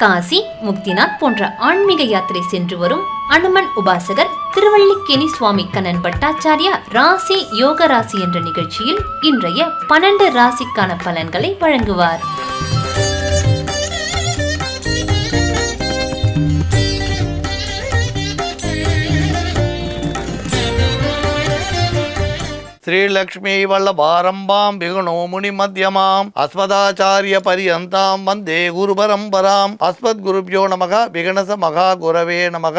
காசி, முக்திநாத் போன்ற ஆன்மீக யாத்திரை சென்று வரும் அனுமன் உபாசகர் திருவல்லிக்கேணி சுவாமி கண்ணன் பட்டாச்சாரியா ராசி யோக ராசி என்ற நிகழ்ச்சியில் இன்றைய 12 ராசிக்கான பலன்களை வழங்குவார். ஸ்ரீலக்ஷ்மி வல்லபாரம்பாம் விகுணோ முனி மத்தியமாம் அஸ்மதாச்சாரிய பரியந்தாம் வந்தே குரு பரம்பராம். அஸ்மத் குருப்யோ நமக விகணச மகா குரவே நமக.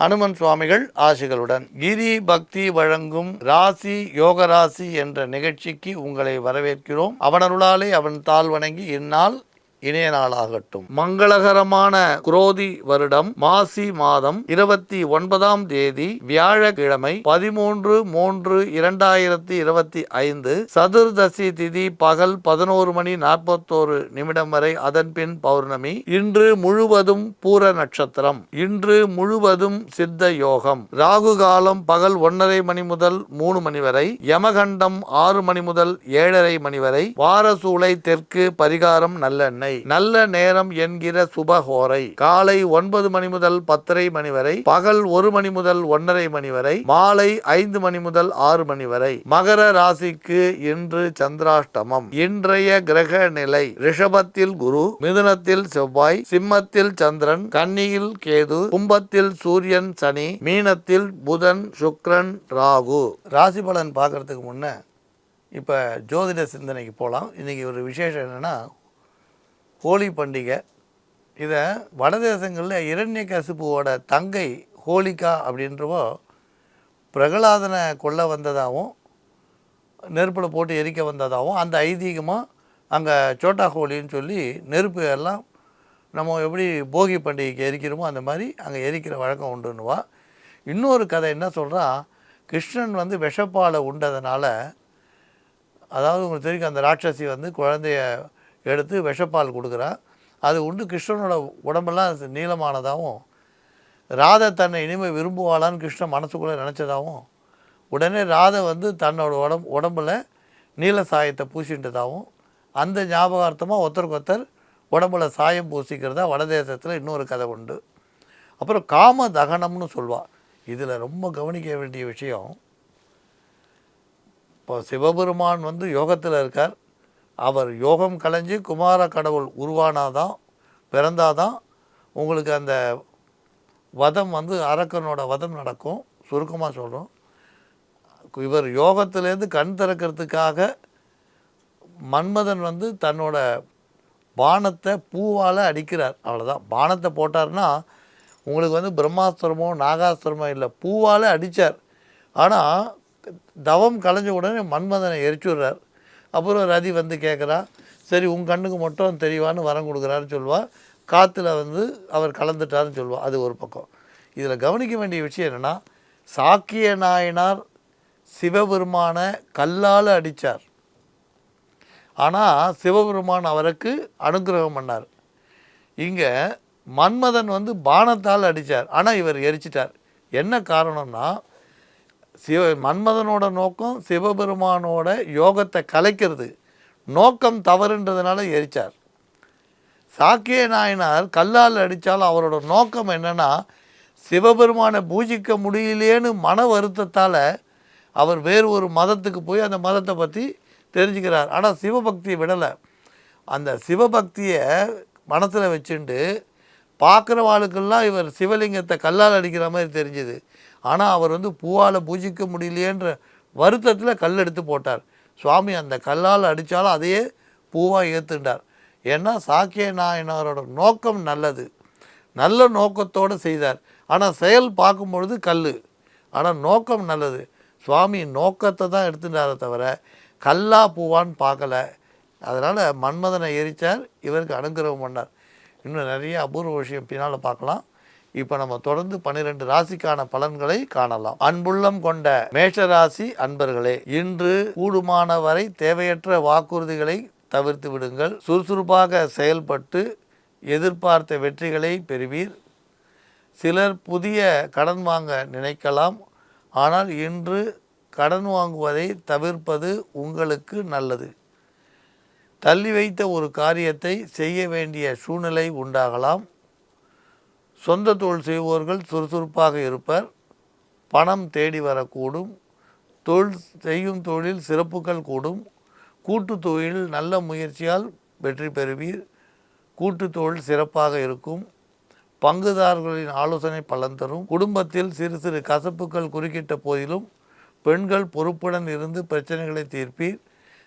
அனுமன் சுவாமிகள் ஆசிகளுடன் கிரி பக்தி வழங்கும் ராசி யோக ராசி என்ற நிகழ்ச்சிக்கு உங்களை வரவேற்கிறோம். அவனருளாலே அவன் தாழ் வணங்கி இந்நாள் இணைய நாளாகட்டும். மங்களகரமான குரோதி வருடம் மாசி மாதம் 29ஆம் தேதி வியாழக்கிழமை 13/3/2025 சதுர்தசி திதி பகல் 11:41 வரை, அதன்பின் பௌர்ணமி. இன்று முழுவதும் பூர நட்சத்திரம். இன்று முழுவதும் சித்த யோகம். ராகு காலம் பகல் 1:30 மணி முதல் 3 மணி வரை, யமகண்டம் 6 மணி முதல் 7:30 மணி வரை, வாரசூலை தெற்கு, பரிகாரம் நல்லெண்ணெய். நல்ல நேரம் என்கிற சுபஹோரை காலை 9 மணி முதல் 10:30 மணி வரை, பகல் 1 மணி முதல் 1:30 மணி வரை, மாலை 5 மணி முதல் 6 மணி வரை. மகர ராசிக்கு இன்று சந்திராஷ்டமம். இன்றைய கிரக நிலை: ரிஷபத்தில் குரு, மிதுனத்தில் செவ்வாய், சிம்மத்தில் சந்திரன், கன்னியில் கேது, கும்பத்தில் சூரியன் சனி, மீனத்தில் புதன் சுக்கிரன் ராகு. ராசி பலன் பார்க்கறதுக்கு முன்ன இப்போ ஜோதிட சிந்தனைக்கு போகலாம். இன்றைக்கி ஒரு விசேஷம் என்னென்னா ஹோலி பண்டிகை. இதை வடதேசங்களில் இரண்யகசிபுவோட தங்கை ஹோலிகா அப்படின்றவோ பிரகலாதனை கொல்ல வந்ததாகவும் நெருப்பில் போட்டு எரிக்க வந்ததாகவும் அந்த ஐதீகமாக அங்கே சோட்டா ஹோலின்னு சொல்லி நெருப்பு எல்லாம் நம்ம எப்படி போகி பண்டிகைக்கு எரிக்கிறோமோ அந்த மாதிரி அங்கே எரிக்கிற வழக்கம் உண்டுன்னுவா. இன்னொரு கதை என்ன சொல்கிறா, கிருஷ்ணன் விஷப்பாலை உண்டதுனால, அதாவது உங்களுக்கு தெரியும், அந்த ராட்சசி குழந்தைய எடுத்து விஷப்பால் கொடுக்குறா. அது உண்டு கிருஷ்ணனோட உடம்பெல்லாம் நீளமானதாகவும், ராதை தன்னை இனிமேல் விரும்புவாளான்னு கிருஷ்ணன் மனசுக்குள்ளே நினச்சதாகவும், உடனே ராதை தன்னோட உடம்பில் நீல சாயத்தை பூசின்றதாகவும், அந்த ஞாபகார்த்தமாக ஒருத்தருக்கு ஒருத்தர் உடம்புல சாயம் பூசிக்கிறதா வடதேசத்தில் இன்னொரு கதை உண்டு. அப்புறம் காம தகனம்னு சொல்வாள். இதில் ரொம்ப கவனிக்க வேண்டிய விஷயம், இப்போ சிவபெருமான் யோகத்தில் இருக்கார். அவர் யோகம் கலைஞ்சு குமார கடவுள் உருவானாதான், பிறந்தாதான் உங்களுக்கு அந்த வதம் அரக்கனோட வதம் நடக்கும். சுருக்கமாக சொல்கிறோம், இவர் யோகத்திலேருந்து கண் திறக்கிறதுக்காக மன்மதன் தன்னோட பானத்தை பூவால் அடிக்கிறார். அவ்வளோதான். பானத்தை போட்டார்னா உங்களுக்கு பிரம்மாஸ்திரமோ நாகாஸ்திரமோ இல்லை, பூவால் அடித்தார். ஆனால் தவம் கலைஞ்ச உடனே மன்மதனை எரிச்சுடுறார். அப்புறம் ரதி கேட்குறா, சரி உங்கள் கண்ணுக்கு மட்டும் தெரியவான்னு வரம் கொடுக்குறாருன்னு சொல்லுவாள். காற்றுல அவர் கலந்துட்டாருன்னு சொல்லுவாள். அது ஒரு பக்கம். இதில் கவனிக்க வேண்டிய விஷயம் என்னென்னா, சாக்கிய நாயனார் சிவபெருமானை கல்லால் அடித்தார். ஆனால் சிவபெருமான் அவருக்கு அனுகிரகம் பண்ணார். இங்கே மன்மதன் பானத்தால் அடித்தார். ஆனால் இவர் எரிச்சிட்டார். என்ன காரணம்னா, மன்மதனோட நோக்கம் சிவபெருமானோட யோகத்தை கலைக்கிறது. நோக்கம் தவறுன்றதுனால எரித்தார். சாக்கிய நாயனார் கல்லால் அடித்தாலும் அவரோட நோக்கம் என்னென்னா, சிவபெருமானை பூஜிக்க முடியலேன்னு மன வருத்தத்தால் அவர் வேறு ஒரு மதத்துக்கு போய் அந்த மதத்தை பற்றி தெரிஞ்சுக்கிறார். ஆனால் சிவபக்தியை விடலை. அந்த சிவபக்தியை மனசில் வச்சுட்டு பார்க்குறவாளுக்கெல்லாம் இவர் சிவலிங்கத்தை கல்லால் அடிக்கிற மாதிரி தெரிஞ்சுது. ஆனால் அவர் பூவால் பூஜிக்க முடியலையேன்ற வருத்தத்தில் கல் எடுத்து போட்டார். சுவாமி அந்த கல்லால் அடித்தாலும் அதையே பூவாக ஏற்றுண்டார். ஏன்னா சாக்கிய நாயனாரோட நோக்கம் நல்லது, நல்ல நோக்கத்தோடு செய்தார். ஆனால் செயல் பார்க்கும்பொழுது கல், ஆனால் நோக்கம் நல்லது. சுவாமி நோக்கத்தை தான் எடுத்துட்டாரே தவிர கல்லா பூவான்னு பார்க்கலை. அதனால் மன்மதனை எரித்தார், இவருக்கு அனுகிரகம் பண்ணார். இன்னும் நிறைய அபூர்வ விஷயம் பின்னால் பார்க்கலாம். இப்போ நம்ம தொடர்ந்து 12 ராசிக்கான பலன்களை காணலாம். அன்புள்ளம் கொண்ட மேஷராசி அன்பர்களே, இன்று கூடுமான வரை தேவையற்ற வாக்குறுதிகளை தவிர்த்து விடுங்கள். சுறுசுறுப்பாக செயல்பட்டு எதிர்பார்த்த வெற்றிகளை பெறுவீர். சிலர் புதிய கடன் வாங்க நினைக்கலாம். ஆனால் இன்று கடன் வாங்குவதை தவிர்ப்பது உங்களுக்கு நல்லது. தள்ளி வைத்த ஒரு காரியத்தை செய்ய வேண்டிய சூழ்நிலை உண்டாகலாம். சொந்த தொழில் செய்வோர்கள் சுறுசுறுப்பாக இருப்பர். பணம் தேடி வரக்கூடும். செய்யும் தொழில் சிறப்புகள் கூடும். கூட்டு தொழில் நல்ல முயற்சியால் வெற்றி பெறுவீர். கூட்டு தொழில் சிறப்பாக இருக்கும். பங்குதாரர்களின் ஆலோசனை பலன் தரும். குடும்பத்தில் சிறு சிறு கசப்புகள் குறுக்கிட்ட போதிலும் பெண்கள் பொறுப்புடன் இருந்து பிரச்சனைகளை தீர்ப்பீர்.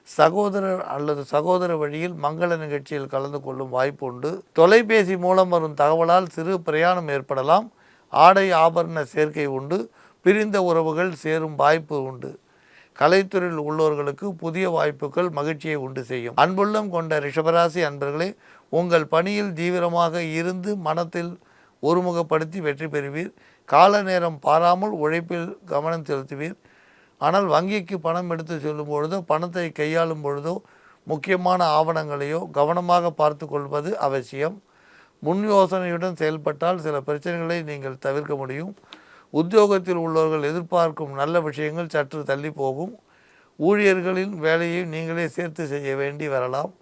சகோதரர் அல்லது சகோதர வழியில் மங்கள நிகழ்ச்சியில் கலந்து கொள்ளும் வாய்ப்பு உண்டு. தொலைபேசி மூலம் வரும் தகவலால் சிறு பிரயாணம் ஏற்படலாம். ஆடை ஆபரண சேர்க்கை உண்டு. பிரிந்த உறவுகள் சேரும் வாய்ப்பு உண்டு. கலைத்துறையில் உள்ளவர்களுக்கு புதிய வாய்ப்புகள் மகிழ்ச்சியை உண்டு செய்யும். அன்புள்ளம் கொண்ட ரிஷபராசி அன்பர்களே, உங்கள் பணியில் தீவிரமாக இருந்து மனத்தில் ஒருமுகப்படுத்தி வெற்றி பெறுவீர். கால நேரம் பாராமல் உழைப்பில் கவனம் செலுத்துவீர். ஆனால் வங்கிக்கு பணம் எடுத்து செல்லும் பொழுதோ பணத்தை கையாளும் பொழுதோ முக்கியமான ஆவணங்களையோ கவனமாக பார்த்து கொள்வது அவசியம். முன் யோசனையுடன் செயல்பட்டால் சில பிரச்சனைகளை நீங்கள் தவிர்க்க முடியும். உத்தியோகத்தில் உள்ளவர்கள் எதிர்பார்க்கும் நல்ல விஷயங்கள் சற்று தள்ளி போகும். ஊழியர்களின் வேலையை நீங்களே சேர்த்து செய்ய வேண்டி வரலாம்.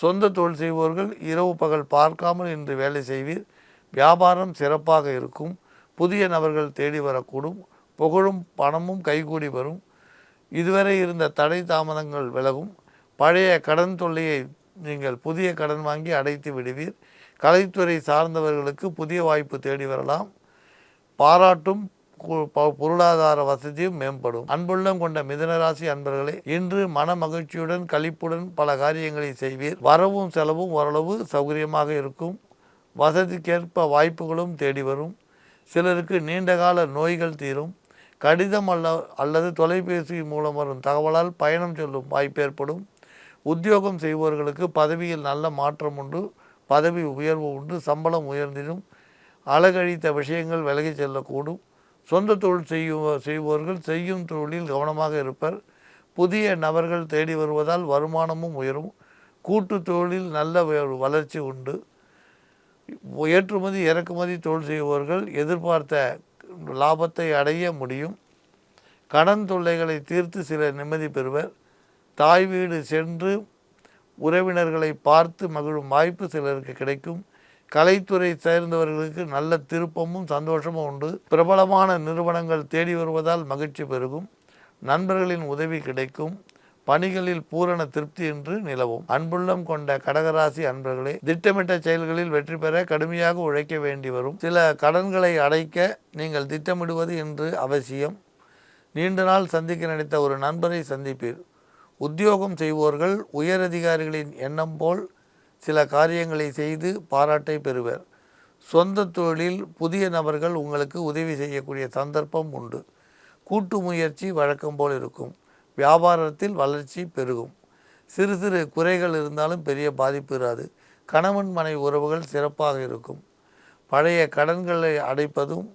சொந்த தொழில் செய்பவர்கள் இரவு பகல் பார்க்காமல் இன்று வேலை செய்வீர். வியாபாரம் சிறப்பாக இருக்கும். புதிய நபர்கள் தேடி வரக்கூடும். புகழும் பணமும் கைகூடி வரும். இதுவரை இருந்த தடை தாமதங்கள் விலகும். பழைய கடன் தொல்லையை நீங்கள் புதிய கடன் வாங்கி அடைத்து விடுவீர். கலைத்துறை சார்ந்தவர்களுக்கு புதிய வாய்ப்பு தேடி வரலாம். பாராட்டும் பொருளாதார வசதியும் மேம்படும். அன்புள்ளம் கொண்ட மிதுனராசி அன்பர்களே, இன்று மன மகிழ்ச்சியுடன் களிப்புடன் பல காரியங்களை செய்வீர். வரவும் செலவும் ஓரளவு சௌகரியமாக இருக்கும். வசதிக்கேற்ப வாய்ப்புகளும் தேடி வரும். சிலருக்கு நீண்டகால நோய்கள் தீரும். கடிதம் அல்லது தொலைபேசி மூலம் வரும் தகவலால் பயணம் செல்லும் வாய்ப்பு ஏற்படும். உத்தியோகம் செய்பவர்களுக்கு பதவியில் நல்ல மாற்றம் உண்டு. பதவி உயர்வு உண்டு. சம்பளம் உயர்ந்திடும். அழகழித்த விஷயங்கள் விலகி செல்லக்கூடும். சொந்த தொழில் செய்பவர்கள் செய்யும் தொழிலில் கவனமாக இருப்பர். புதிய நபர்கள் தேடி வருவதால் வருமானமும் உயரும். கூட்டு தொழிலில் நல்ல வளர்ச்சி உண்டு. ஏற்றுமதி இறக்குமதி தொழில் செய்பவர்கள் எதிர்பார்த்த லாபத்தை அடைய முடியும். கடன் தொல்லைகளை தீர்த்து சிலர் நிம்மதி பெறுவர். தாய் வீடு சென்று உறவினர்களை பார்த்து மகிழும் வாய்ப்பு சிலருக்கு கிடைக்கும். கலைத்துறை சேர்ந்தவர்களுக்கு நல்ல திருப்பமும் சந்தோஷமும் உண்டு. பிரபலமான நிறுவனங்கள் தேடி வருவதால் மகிழ்ச்சி பெருகும். நண்பர்களின் உதவி கிடைக்கும். பணிகளில் பூரண திருப்தி என்று நிலவும். அன்புள்ளம் கொண்ட கடகராசி அன்பர்களே, திட்டமிட்ட செயல்களில் வெற்றி பெற கடுமையாக உழைக்க வேண்டி வரும். சில கடன்களை அடைக்க நீங்கள் திட்டமிடுவது என்று அவசியம். நீண்ட நாள் சந்திக்க நினைத்த ஒரு நண்பரை சந்திப்பீர். உத்தியோகம் செய்வோர்கள் உயரதிகாரிகளின் எண்ணம் போல் சில காரியங்களை செய்து பாராட்டை பெறுவர். சொந்த தொழிலில் புதிய நபர்கள் உங்களுக்கு உதவி செய்யக்கூடிய சந்தர்ப்பம் உண்டு. கூட்டு முயற்சி வழக்கம் போல் இருக்கும். வியாபாரத்தில் வளர்ச்சி பெருகும். சிறு சிறு குறைகள் இருந்தாலும் பெரிய பாதிப்பு இராது. கணவன் மனைவி உறவுகள் சிறப்பாக இருக்கும். பழைய கடன்களை அடைப்பதும்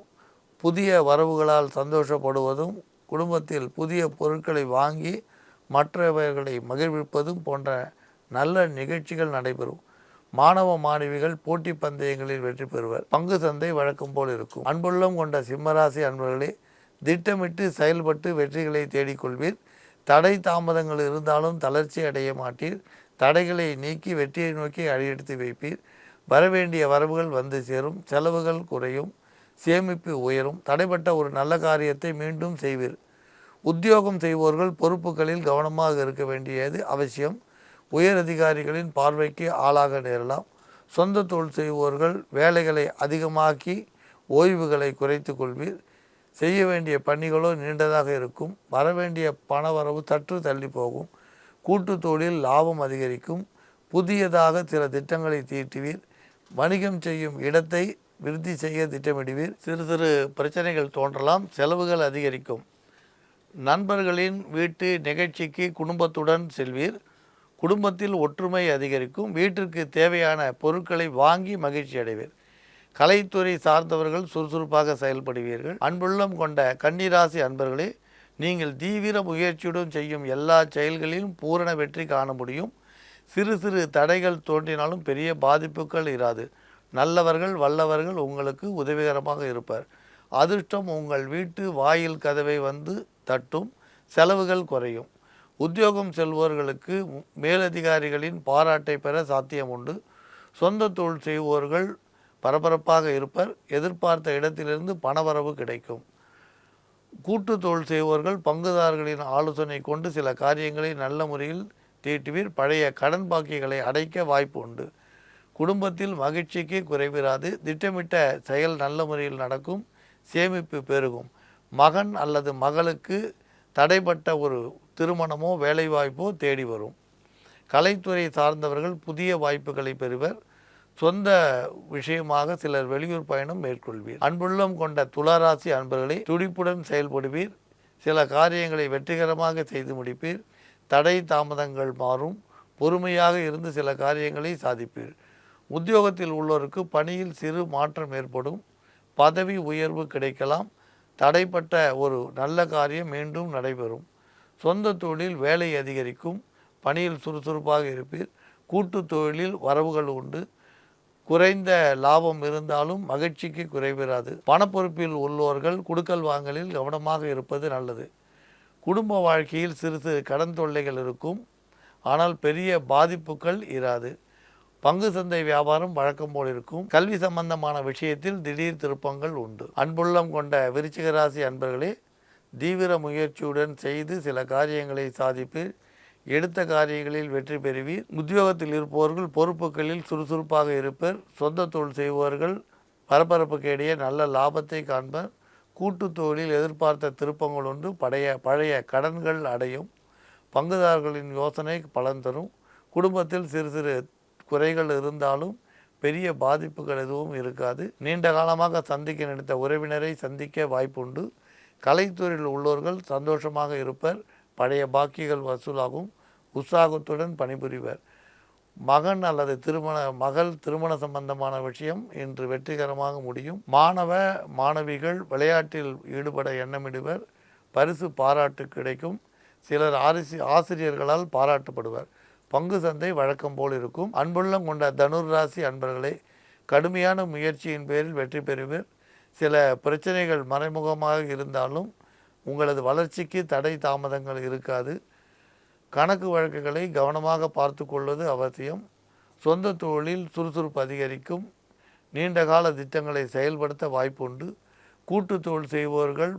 புதிய வரவுகளால் சந்தோஷப்படுவதும் குடும்பத்தில் புதிய பொருட்களை வாங்கி மற்றவர்களை மகிழ்விப்பதும் போன்ற நல்ல நிகழ்ச்சிகள் நடைபெறும். மாணவ மாணவிகள் போட்டி பந்தயங்களில் வெற்றி பெறுவர். பங்கு சந்தை வழக்கம் போல் இருக்கும். அன்புள்ளம் கொண்ட சிம்மராசி அன்பர்களே, திட்டமிட்டு செயல்பட்டு வெற்றிகளை தேடிக்கொள்வீர். தடை தாமதங்கள் இருந்தாலும் தளர்ச்சி அடைய மாட்டீர். தடைகளை நீக்கி வெற்றியை நோக்கி அடியெடுத்து வைப்பீர். வரவேண்டிய வரவுகள் வந்து சேரும். செலவுகள் குறையும். சேமிப்பு உயரும். தடைப்பட்ட ஒரு நல்ல காரியத்தை மீண்டும் செய்வீர். உத்தியோகம் செய்வோர்கள் பொறுப்புகளில் கவனமாக இருக்க வேண்டியது அவசியம். உயர் அதிகாரிகளின் பார்வைக்கு ஆளாக நேரலாம். சொந்த தொழில் செய்வோர்கள் வேலைகளை அதிகமாக்கி ஓய்வுகளை குறைத்து கொள்வீர். செய்ய வேண்டிய பணிகளோ நீண்டதாக இருக்கும். வரவேண்டிய பண வரவு சற்று தள்ளி போகும். கூட்டு தொழில் லாபம் அதிகரிக்கும். புதியதாக சில திட்டங்களை தீட்டுவீர். வணிகம் செய்யும் இடத்தை விருத்தி செய்ய திட்டமிடுவீர். சிறு சிறு பிரச்சனைகள் தோன்றலாம். செலவுகள் அதிகரிக்கும். நண்பர்களின் வீட்டு நிகழ்ச்சிக்கு குடும்பத்துடன் செல்வீர். குடும்பத்தில் ஒற்றுமை அதிகரிக்கும். வீட்டிற்கு தேவையான பொருட்களை வாங்கி மகிழ்ச்சி அடைவீர். கலைத்துறை சார்ந்தவர்கள் சுறுசுறுப்பாக செயல்படுவீர்கள். அன்புள்ளம் கொண்ட கன்னிராசி அன்பர்களே, நீங்கள் தீவிர முயற்சியுடன் செய்யும் எல்லா செயல்களிலும் பூரண வெற்றி காண முடியும். சிறு சிறு தடைகள் தோன்றினாலும் பெரிய பாதிப்புகள் இராது. நல்லவர்கள் வல்லவர்கள் உங்களுக்கு உதவிகரமாக இருப்பர். அதிர்ஷ்டம் உங்கள் வீட்டு வாயில் கதவை வந்து தட்டும். செலவுகள் குறையும். உத்தியோகம் செல்வோர்களுக்கு மேலதிகாரிகளின் பாராட்டை பெற சாத்தியம் உண்டு. சொந்த தொழில் செய்வோர்கள் பரபரப்பாக இருப்பர். எதிர்பார்த்த இடத்திலிருந்து பணவரவு கிடைக்கும். கூட்டு தொழில் செய்பவர்கள் பங்குதாரர்களின் ஆலோசனை கொண்டு சில காரியங்களை நல்ல முறையில் தீட்டுவீர். பழைய கடன் பாக்கிகளை அடைக்க வாய்ப்பு உண்டு. குடும்பத்தில் மகிழ்ச்சிக்கு குறைவிராது. திட்டமிட்ட செயல் நல்ல முறையில் நடக்கும். சேமிப்பு பெருகும். மகன் அல்லது மகளுக்கு தடைப்பட்ட ஒரு திருமணமோ வேலைவாய்ப்போ தேடி வரும். கலைத்துறை சார்ந்தவர்கள் புதிய வாய்ப்புகளை பெறுவர். சொந்த விஷயமாக சிலர் வெளியூர் பயணம் மேற்கொள்வீர். அன்புள்ளம் கொண்ட துளாராசி அன்பர்களை துடிப்புடன் செயல்படுவீர். சில காரியங்களை வெற்றிகரமாக செய்து முடிப்பீர். தடை தாமதங்கள் மாறும். பொறுமையாக இருந்து சில காரியங்களை சாதிப்பீர். உத்தியோகத்தில் உள்ளோருக்கு பணியில் சிறு மாற்றம் ஏற்படும். பதவி உயர்வு கிடைக்கலாம். தடைப்பட்ட ஒரு நல்ல காரியம் மீண்டும் நடைபெறும். சொந்த தொழிலில் வேலை அதிகரிக்கும். பணியில் சுறுசுறுப்பாக இருப்பீர். கூட்டு தொழிலில் வரவுகள் உண்டு. குறைந்த லாபம் இருந்தாலும் மகிழ்ச்சிக்கு குறைவிராது. பணப்பொறுப்பில் உள்ளோர்கள் குடுக்கல் வாங்கலில் கவனமாக இருப்பது நல்லது. குடும்ப வாழ்க்கையில் சிறு சிறு கடன் தொல்லைகள் இருக்கும். ஆனால் பெரிய பாதிப்புகள் இராது. பங்கு சந்தை வியாபாரம் வழக்கம் போல் இருக்கும். கல்வி சம்பந்தமான விஷயத்தில் திடீர் திருப்பங்கள் உண்டு. அன்புள்ளம் கொண்ட விருச்சிக ராசி அன்பர்களே, தீவிர முயற்சியுடன் செய்து சில காரியங்களை சாதிப்பீர். எடுத்த காரியங்களில் வெற்றி பெறுவீர். உத்தியோகத்தில் இருப்பவர்கள் பொறுப்புகளில் சுறுசுறுப்பாக இருப்பர். சொந்த தொழில் செய்பவர்கள் பரபரப்புக்கு இடையே நல்ல லாபத்தை காண்பர். கூட்டு தொழிலில் எதிர்பார்த்த திருப்பங்கள் ஒன்று. பழைய கடன்கள் அடையும். பங்குதாரர்களின் யோசனை பலன் தரும். குடும்பத்தில் சிறு சிறு குறைகள் இருந்தாலும் பெரிய பாதிப்புகள் எதுவும் இருக்காது. நீண்ட காலமாக சந்திக்க நினைத்த உறவினரை சந்திக்க வாய்ப்புண்டு. கலைத்துறையில் உள்ளவர்கள் சந்தோஷமாக இருப்பர். பழைய பாக்கிகள் வசூலாகும். உற்சாகத்துடன் பணிபுரிவர். மகன் அல்லது மகள் திருமண சம்பந்தமான விஷயம் இன்று வெற்றிகரமாக முடியும். மாணவிகள் விளையாட்டில் ஈடுபட எண்ணமிடுவர். பரிசு பாராட்டு கிடைக்கும். சிலர் ஆசிரியர்களால் பாராட்டப்படுவர். பங்கு சந்தை வழக்கம் போல் இருக்கும். அன்புள்ளம் கொண்ட தனுர் ராசி அன்பர்களே, கடுமையான முயற்சியின் பேரில் வெற்றி பெறுவர். சில பிரச்சனைகள் மறைமுகமாக இருந்தாலும் உங்களது வளர்ச்சிக்கு தடை தாமதங்கள் இருக்காது. கணக்கு வழக்குகளை கவனமாக பார்த்து கொள்வது அவசியம். சொந்த தொழிலில் சுறுசுறுப்பு அதிகரிக்கும். நீண்ட கால திட்டங்களை செயல்படுத்த வாய்ப்புண்டு. கூட்டு தொழில் செய்பவர்கள்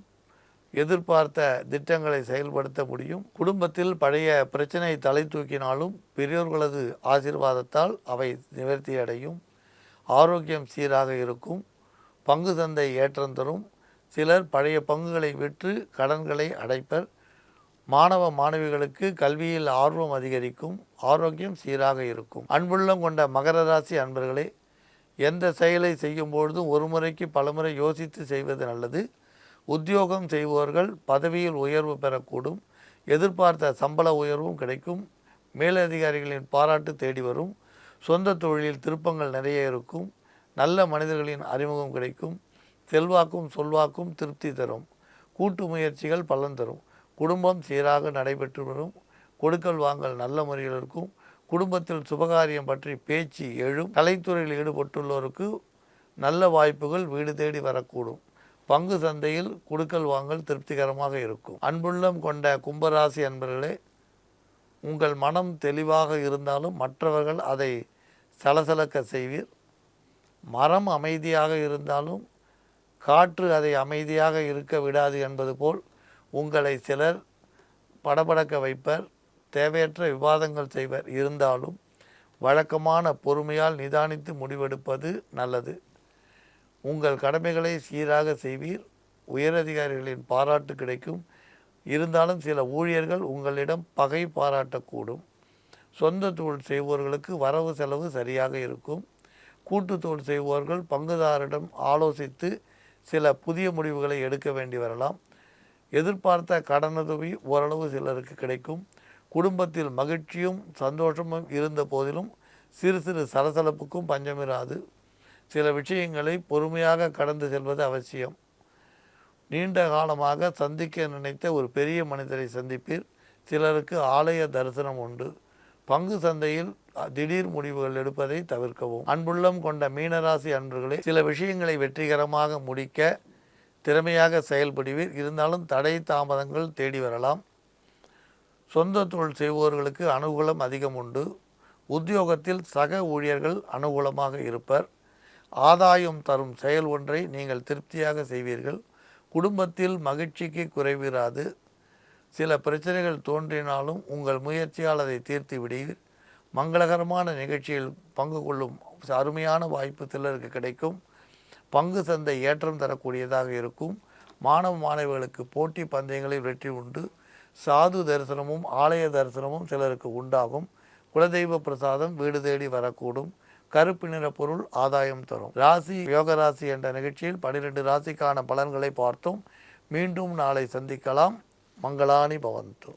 எதிர்பார்த்த திட்டங்களை செயல்படுத்த முடியும். குடும்பத்தில் பழைய பிரச்சனை தலை தூக்கினாலும் பெரியோர்களது ஆசீர்வாதத்தால் அவை நிவர்த்தியடையும். ஆரோக்கியம் சீராக இருக்கும். பங்கு சந்தை ஏற்றம் தரும். சிலர் பழைய பங்குகளை விற்று கடன்களை அடைப்பர். மாணவிகளுக்கு கல்வியில் ஆர்வம் அதிகரிக்கும். ஆரோக்கியம் சீராக இருக்கும். அன்புள்ளம் கொண்ட மகர ராசி அன்பர்களே, எந்த செயலை செய்யும் பொழுதும் ஒரு முறைக்கு பலமுறை யோசித்து செய்வது நல்லது. உத்தியோகம் செய்பவர்கள் பதவியில் உயர்வு பெறக்கூடும். எதிர்பார்த்த சம்பள உயர்வும் கிடைக்கும். மேலதிகாரிகளின் பாராட்டு தேடி வரும். சொந்த தொழிலில் திருப்பங்கள் நிறைய இருக்கும். நல்ல மனிதர்களின் அறிமுகம் கிடைக்கும். செல்வாக்கும் சொல்வாக்கும் திருப்தி தரும். கூட்டு முயற்சிகள் பலன் தரும். குடும்பம் சீராக நடைபெற்று வரும். கொடுக்கல் வாங்கல் நல்ல முறையில் இருக்கும். குடும்பத்தில் சுபகாரியம் பற்றி பேச்சு எழும். கலைத்துறையில் ஈடுபட்டுள்ளோருக்கு நல்ல வாய்ப்புகள் வீடு தேடி வரக்கூடும். பங்கு சந்தையில் கொடுக்கல் வாங்கல் திருப்திகரமாக இருக்கும். அன்புள்ளம் கொண்ட கும்பராசி அன்பர்களே, உங்கள் மனம் தெளிவாக இருந்தாலும் மற்றவர்கள் அதை சலசலக்க செய்வீர். மரம் அமைதியாக இருந்தாலும் காற்று அதை அமைதியாக இருக்க விடாது என்பது போல் உங்களை சிலர் படபடக்க வைப்பர். தேவையற்ற விவாதங்கள் செய்வர். இருந்தாலும் வழக்கமான பொறுமையால் நிதானித்து முடிவெடுப்பது நல்லது. உங்கள் கடமைகளை சீராக செய்வீர். உயரதிகாரிகளின் பாராட்டு கிடைக்கும். இருந்தாலும் சில ஊழியர்கள் உங்களிடம் பகை பாராட்டக்கூடும். சொந்த தொழில் செய்பவர்களுக்கு வரவு செலவு சரியாக இருக்கும். கூட்டு தொழில் செய்பவர்கள் பங்குதாரிடம் ஆலோசித்து சில புதிய முடிவுகளை எடுக்க வேண்டி வரலாம். எதிர்பார்த்த கடனுதவி ஓரளவு சிலருக்கு கிடைக்கும். குடும்பத்தில் மகிழ்ச்சியும் சந்தோஷமும் இருந்த போதிலும் சிறு சிறு சலசலப்புக்கும் பஞ்சமிராது. சில விஷயங்களை பொறுமையாக கடந்து செல்வது அவசியம். நீண்ட காலமாக சந்திக்க நினைத்த ஒரு பெரிய மனிதரை சந்திப்பீர். சிலருக்கு ஆலய தரிசனம் உண்டு. பங்கு சந்தையில் திடீர் முடிவுகள் எடுப்பதை தவிர்க்கவும். அன்புள்ளம் கொண்ட மீனராசி அன்பர்களே, சில விஷயங்களை வெற்றிகரமாக முடிக்க திறமையாக செயல்படுவீர். இருந்தாலும் தடை தாமதங்கள் தேடி வரலாம். சொந்த தொழில் செய்பவர்களுக்கு அனுகூலம் அதிகம் உண்டு. உத்தியோகத்தில் சக ஊழியர்கள் அனுகூலமாக இருப்பர். ஆதாயம் தரும் செயல் ஒன்றை நீங்கள் திருப்தியாக செய்வீர்கள். குடும்பத்தில் மகிழ்ச்சிக்கு குறைவிராது. சில பிரச்சனைகள் தோன்றினாலும் உங்கள் முயற்சியால் அதை தீர்த்து விடுவீர். மங்களகரமான நிகழ்ச்சியில் பங்கு கொள்ளும் அருமையான வாய்ப்பு சிலருக்கு கிடைக்கும். பங்கு சந்தை ஏற்றம் தரக்கூடியதாக இருக்கும். மாணவ மாணவிகளுக்கு போட்டி பந்தயங்களில் வெற்றி உண்டு. சாது தரிசனமும் ஆலய தரிசனமும் சிலருக்கு உண்டாகும். குலதெய்வ பிரசாதம் வீடு தேடி வரக்கூடும். கருப்பு நிற பொருள் ஆதாயம் தரும். ராசி யோக ராசி என்ற நிகழ்ச்சியில் 12 ராசிக்கான பலன்களை பார்த்தோம். மீண்டும் நாளை சந்திக்கலாம். மங்களானி பவந்து.